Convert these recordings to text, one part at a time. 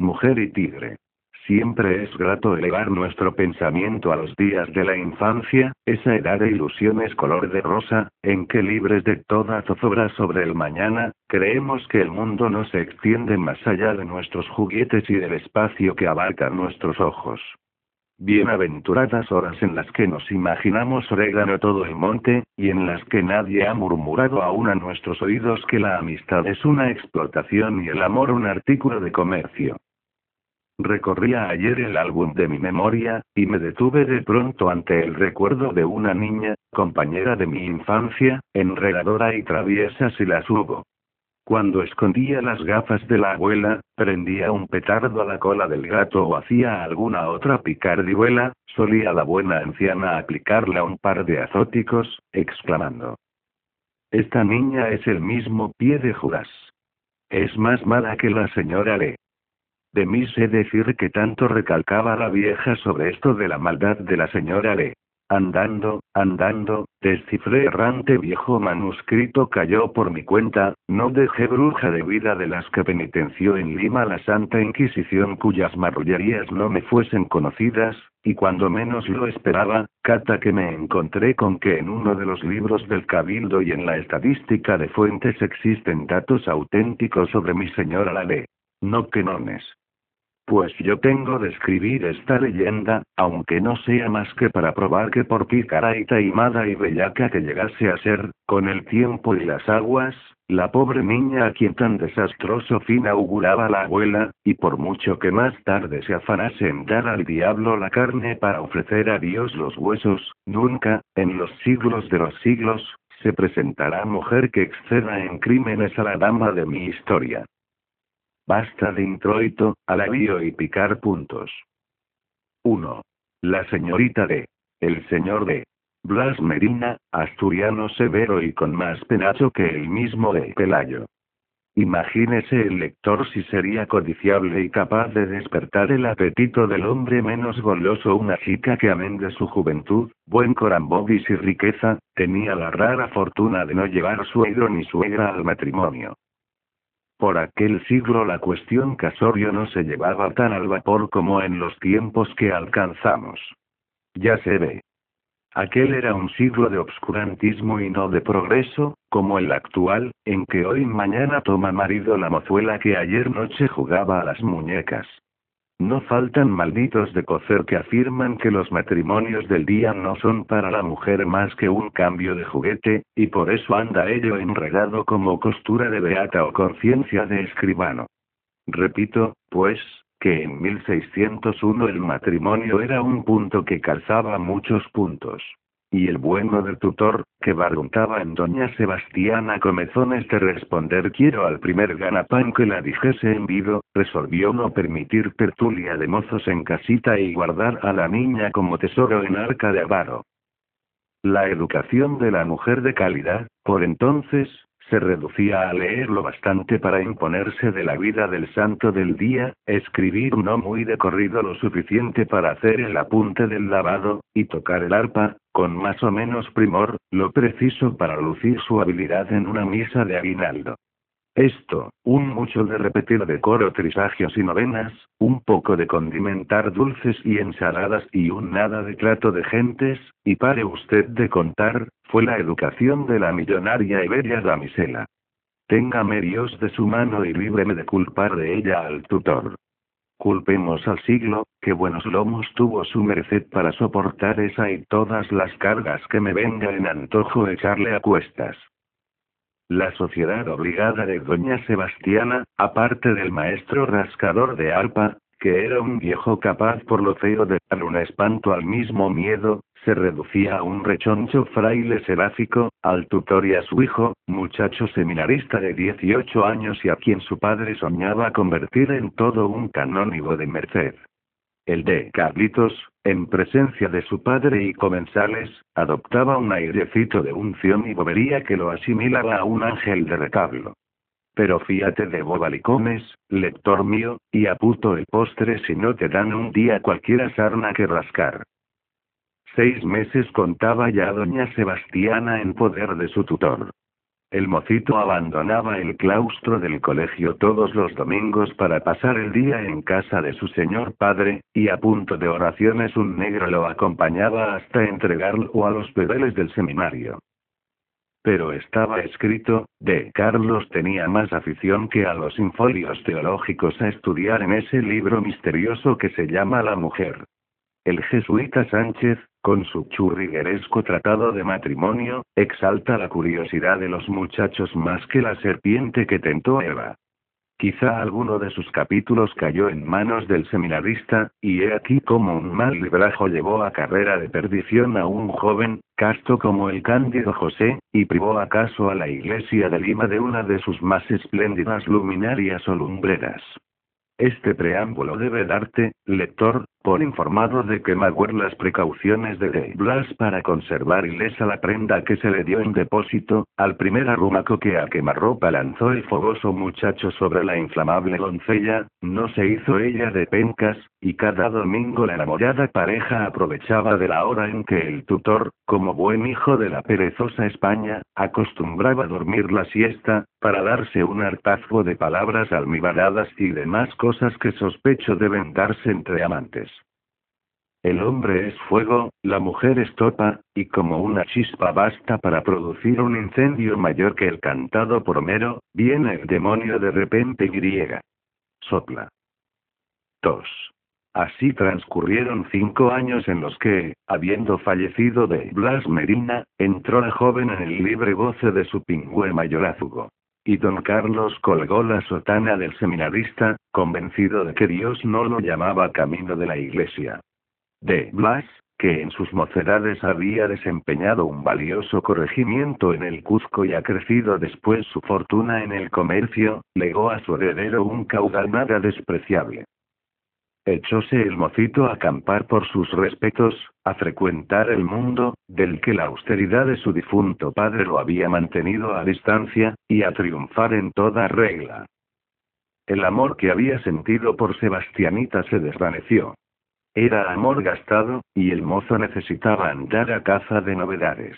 mujer y tigre. Siempre es grato elevar nuestro pensamiento a los días de la infancia, esa edad de ilusiones color de rosa, en que libres de toda zozobra sobre el mañana, creemos que el mundo no se extiende más allá de nuestros juguetes y del espacio que abarcan nuestros ojos. Bienaventuradas horas en las que nos imaginamos orégano todo el monte, y en las que nadie ha murmurado aún a nuestros oídos que la amistad es una explotación y el amor un artículo de comercio. Recorría ayer el álbum de mi memoria, y me detuve de pronto ante el recuerdo de una niña, compañera de mi infancia, enredadora y traviesa si las hubo. Cuando escondía las gafas de la abuela, prendía un petardo a la cola del gato o hacía alguna otra picardihuela, solía la buena anciana aplicarle un par de azóticos, exclamando: «Esta niña es el mismo pie de Judas. Es más mala que la señora Le». De mí sé decir que tanto recalcaba la vieja sobre esto de la maldad de la señora Le. Andando, descifré errante viejo manuscrito cayó por mi cuenta, no dejé bruja de vida de las que penitenció en Lima la Santa Inquisición cuyas marrullerías no me fuesen conocidas, y cuando menos lo esperaba, cata que me encontré con que en uno de los libros del Cabildo y en la estadística de fuentes existen datos auténticos sobre mi señora la Le. No que nones. Pues yo tengo de escribir esta leyenda, aunque no sea más que para probar que por pícara y taimada y bellaca que llegase a ser, con el tiempo y las aguas, la pobre niña a quien tan desastroso fin auguraba la abuela, y por mucho que más tarde se afanase en dar al diablo la carne para ofrecer a Dios los huesos, nunca, en los siglos de los siglos, se presentará mujer que exceda en crímenes a la dama de mi historia. Basta de introito, alabío y picar puntos. 1. La señorita D. El señor D. Blas Medina, asturiano severo y con más penacho que el mismo de Pelayo. Imagínese el lector si sería codiciable y capaz de despertar el apetito del hombre menos goloso una chica que amén de su juventud, buen corambobis y riqueza, tenía la rara fortuna de no llevar suegro ni suegra al matrimonio. Por aquel siglo la cuestión casorio no se llevaba tan al vapor como en los tiempos que alcanzamos. Ya se ve. Aquel era un siglo de obscurantismo y no de progreso, como el actual, en que hoy mañana toma marido la mozuela que ayer noche jugaba a las muñecas. No faltan malditos de cocer que afirman que los matrimonios del día no son para la mujer más que un cambio de juguete, y por eso anda ello enredado como costura de beata o conciencia de escribano. Repito, pues, que en 1601 el matrimonio era un punto que calzaba muchos puntos. Y el bueno del tutor, que barruntaba en doña Sebastiana comezones de responder quiero al primer ganapán que la dijese en vivo, resolvió no permitir tertulia de mozos en casita y guardar a la niña como tesoro en arca de avaro. La educación de la mujer de calidad, por entonces, se reducía a leer lo bastante para imponerse de la vida del santo del día, escribir no muy de corrido lo suficiente para hacer el apunte del lavado, y tocar el arpa, con más o menos primor, lo preciso para lucir su habilidad en una misa de aguinaldo. Esto, un mucho de repetir decoro trisagios y novenas, un poco de condimentar dulces y ensaladas y un nada de trato de gentes, y pare usted de contar, fue la educación de la millonaria y bella damisela. Téngame Dios de su mano y líbreme de culpar de ella al tutor. Culpemos al siglo, que buenos lomos tuvo su merced para soportar esa y todas las cargas que me venga en antojo echarle a cuestas. La sociedad obligada de doña Sebastiana, aparte del maestro rascador de arpa, que era un viejo capaz por lo feo de dar un espanto al mismo miedo, se reducía a un rechoncho fraile seráfico, al tutor y a su hijo, muchacho seminarista de 18 años y a quien su padre soñaba convertir en todo un canónigo de merced. El de Carlitos, en presencia de su padre y comensales, adoptaba un airecito de unción y bobería que lo asimilaba a un ángel de retablo. Pero fíate de bobalicones, lector mío, y aputo el postre si no te dan un día cualquiera sarna que rascar. 6 meses contaba ya doña Sebastiana en poder de su tutor. El mocito abandonaba el claustro del colegio todos los domingos para pasar el día en casa de su señor padre, y a punto de oraciones un negro lo acompañaba hasta entregarlo a los bedeles del seminario. Pero estaba escrito, de Carlos tenía más afición que a los infolios teológicos a estudiar en ese libro misterioso que se llama La Mujer. El jesuita Sánchez, con su churrigueresco tratado de matrimonio, exalta la curiosidad de los muchachos más que la serpiente que tentó a Eva. Quizá alguno de sus capítulos cayó en manos del seminarista, y he aquí cómo un mal librajo llevó a carrera de perdición a un joven, casto como el cándido José, y privó acaso a la iglesia de Lima de una de sus más espléndidas luminarias o lumbreras. Este preámbulo debe darte, lector, por informado de que Maguire las precauciones de Blas para conservar ilesa la prenda que se le dio en depósito, al primer arrumaco que a quemarropa lanzó el fogoso muchacho sobre la inflamable doncella, no se hizo ella de pencas, y cada domingo la enamorada pareja aprovechaba de la hora en que el tutor, como buen hijo de la perezosa España, acostumbraba dormir la siesta, para darse un hartazgo de palabras almibaradas y demás cosas que sospecho deben darse entre amantes. El hombre es fuego, la mujer estopa, y como una chispa basta para producir un incendio mayor que el cantado por Homero, viene el demonio de repente y griega. Sopla. 2. Así transcurrieron 5 años en los que, habiendo fallecido de Blas Medina, entró la joven en el libre goce de su pingüe mayorazgo. Y don Carlos colgó la sotana del seminarista, convencido de que Dios no lo llamaba camino de la iglesia. De Blas, que en sus mocedades había desempeñado un valioso corregimiento en el Cuzco y acrecido después su fortuna en el comercio, legó a su heredero un caudal nada despreciable. Echóse el mocito a acampar por sus respetos, a frecuentar el mundo, del que la austeridad de su difunto padre lo había mantenido a distancia, y a triunfar en toda regla. El amor que había sentido por Sebastianita se desvaneció. Era amor gastado, y el mozo necesitaba andar a caza de novedades.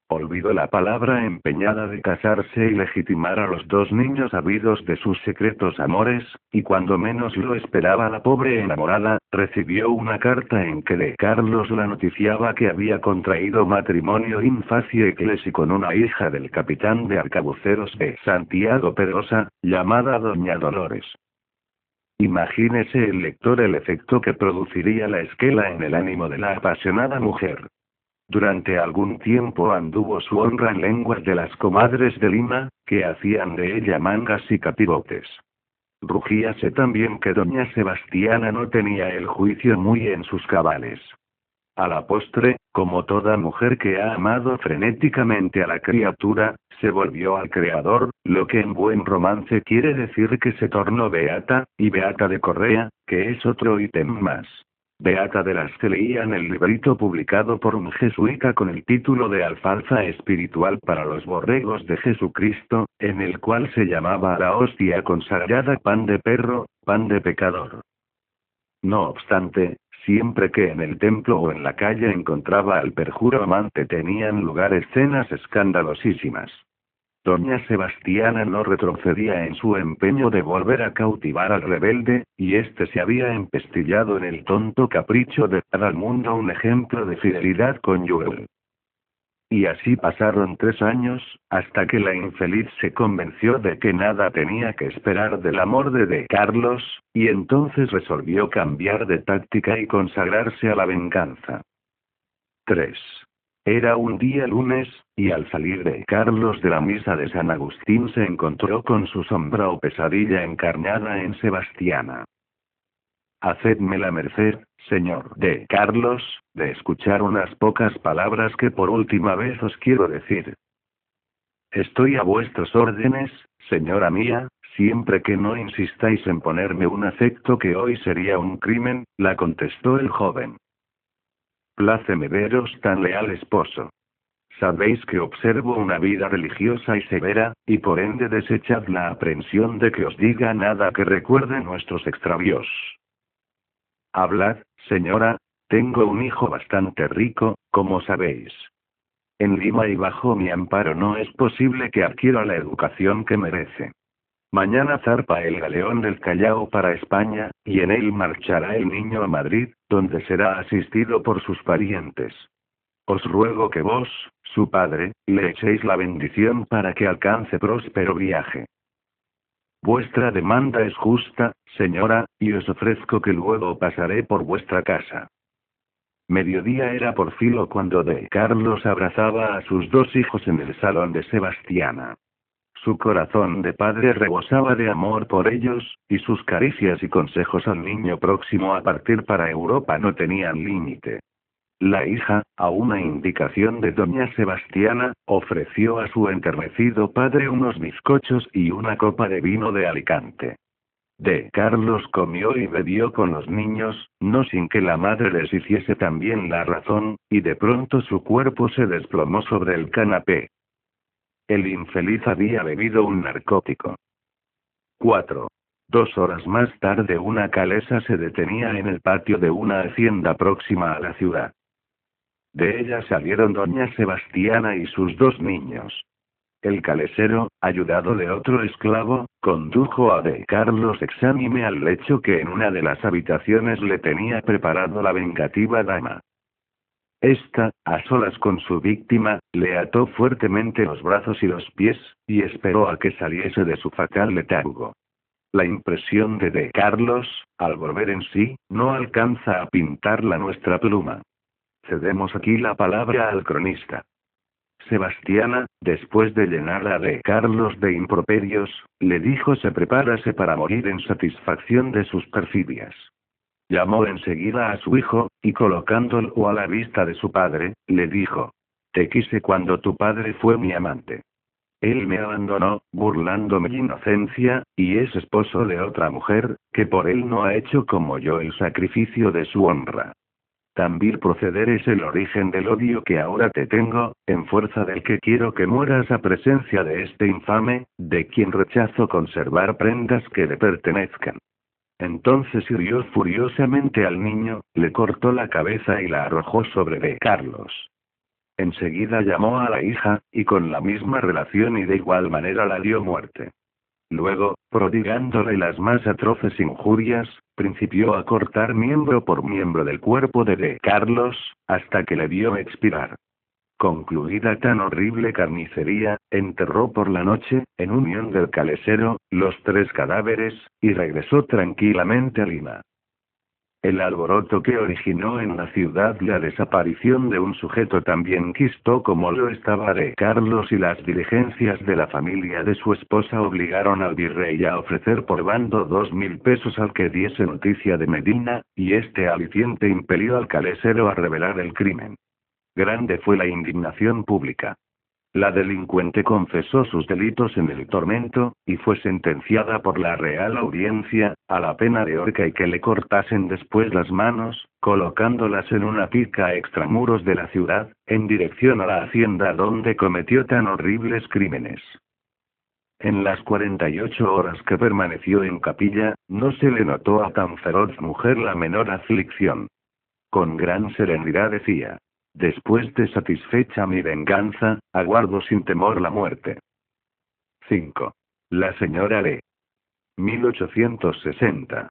Olvidó la palabra empeñada de casarse y legitimar a los 2 niños habidos de sus secretos amores, y cuando menos lo esperaba la pobre enamorada, recibió una carta en que de Carlos la noticiaba que había contraído matrimonio in facie ecclesi con una hija del capitán de arcabuceros de Santiago Pedrosa, llamada Doña Dolores. Imagínese el lector el efecto que produciría la esquela en el ánimo de la apasionada mujer. Durante algún tiempo anduvo su honra en lenguas de las comadres de Lima, que hacían de ella mangas y capirotes. Rugíase también que doña Sebastiana no tenía el juicio muy en sus cabales. A la postre, como toda mujer que ha amado frenéticamente a la criatura, se volvió al Creador, lo que en buen romance quiere decir que se tornó beata, y beata de Correa, que es otro ítem más. Beata de las que leían el librito publicado por un jesuita con el título de Alfalfa Espiritual para los Borregos de Jesucristo, en el cual se llamaba a la hostia consagrada pan de perro, pan de pecador. No obstante, siempre que en el templo o en la calle encontraba al perjuro amante tenían lugar escenas escandalosísimas. Doña Sebastiana no retrocedía en su empeño de volver a cautivar al rebelde, y éste se había empestillado en el tonto capricho de dar al mundo un ejemplo de fidelidad conyugal. Y así pasaron 3 años, hasta que la infeliz se convenció de que nada tenía que esperar del amor de Carlos, y entonces resolvió cambiar de táctica y consagrarse a la venganza. 3. Era un día lunes, y al salir de Carlos de la misa de San Agustín se encontró con su sombra o pesadilla encarnada en Sebastiana. Hacedme la merced, señor de Carlos, de escuchar unas pocas palabras que por última vez os quiero decir. Estoy a vuestras órdenes, señora mía, siempre que no insistáis en ponerme un afecto que hoy sería un crimen, la contestó el joven. Pláceme veros tan leal esposo. Sabéis que observo una vida religiosa y severa, y por ende desechad la aprensión de que os diga nada que recuerde nuestros extravíos. Hablad, señora, tengo un hijo bastante rico, como sabéis. en Lima y bajo mi amparo no es posible que adquiera la educación que merece. Mañana zarpa el galeón del Callao para España, y en él marchará el niño a Madrid, donde será asistido por sus parientes. Os ruego que vos, su padre, le echéis la bendición para que alcance próspero viaje. Vuestra demanda es justa, señora, y os ofrezco que luego pasaré por vuestra casa. Mediodía era por filo cuando de Carlos abrazaba a sus dos hijos en el salón de Sebastiana. Su corazón de padre rebosaba de amor por ellos, y sus caricias y consejos al niño próximo a partir para Europa no tenían límite. La hija, a una indicación de doña Sebastiana, ofreció a su enternecido padre unos bizcochos y una copa de vino de Alicante. De Carlos comió y bebió con los niños, no sin que la madre les hiciese también la razón, y de pronto su cuerpo se desplomó sobre el canapé. El infeliz había bebido un narcótico. 4. 2 horas más tarde una calesa se detenía en el patio de una hacienda próxima a la ciudad. De ella salieron doña Sebastiana y sus dos niños. El calesero, ayudado de otro esclavo, condujo a de Carlos exánime al lecho que en una de las habitaciones le tenía preparado la vengativa dama. Esta, a solas con su víctima, le ató fuertemente los brazos y los pies, y esperó a que saliese de su fatal letargo. La impresión de Carlos, al volver en sí, no alcanza a pintarla nuestra pluma. Cedemos aquí la palabra al cronista. Sebastiana, después de llenarla de Carlos de improperios, le dijo se preparase para morir en satisfacción de sus perfidias. Llamó enseguida a su hijo, y colocándolo a la vista de su padre, le dijo: te quise cuando tu padre fue mi amante. Él me abandonó, burlando mi inocencia, y es esposo de otra mujer, que por él no ha hecho como yo el sacrificio de su honra. Tan vil proceder es el origen del odio que ahora te tengo, en fuerza del que quiero que mueras a presencia de este infame, de quien rechazo conservar prendas que le pertenezcan. Entonces hirió furiosamente al niño, le cortó la cabeza y la arrojó sobre de Carlos. Enseguida llamó a la hija, y con la misma relación y de igual manera la dio muerte. Luego, prodigándole las más atroces injurias, principió a cortar miembro por miembro del cuerpo de Carlos, hasta que le vio expirar. Concluida tan horrible carnicería, enterró por la noche, en unión del calesero, los 3 cadáveres, y regresó tranquilamente a Lima. El alboroto que originó en la ciudad la desaparición de un sujeto tan bien quisto como lo estaba de Carlos y las diligencias de la familia de su esposa obligaron al virrey a ofrecer por bando 2.000 pesos al que diese noticia de Medina, y este aliciente impelió al calesero a revelar el crimen. Grande fue la indignación pública. La delincuente confesó sus delitos en el tormento, y fue sentenciada por la Real Audiencia, a la pena de horca y que le cortasen después las manos, colocándolas en una pica a extramuros de la ciudad, en dirección a la hacienda donde cometió tan horribles crímenes. En las 48 horas que permaneció en capilla, no se le notó a tan feroz mujer la menor aflicción. Con gran serenidad decía: después de satisfecha mi venganza, aguardo sin temor la muerte. 5. La señora de 1860.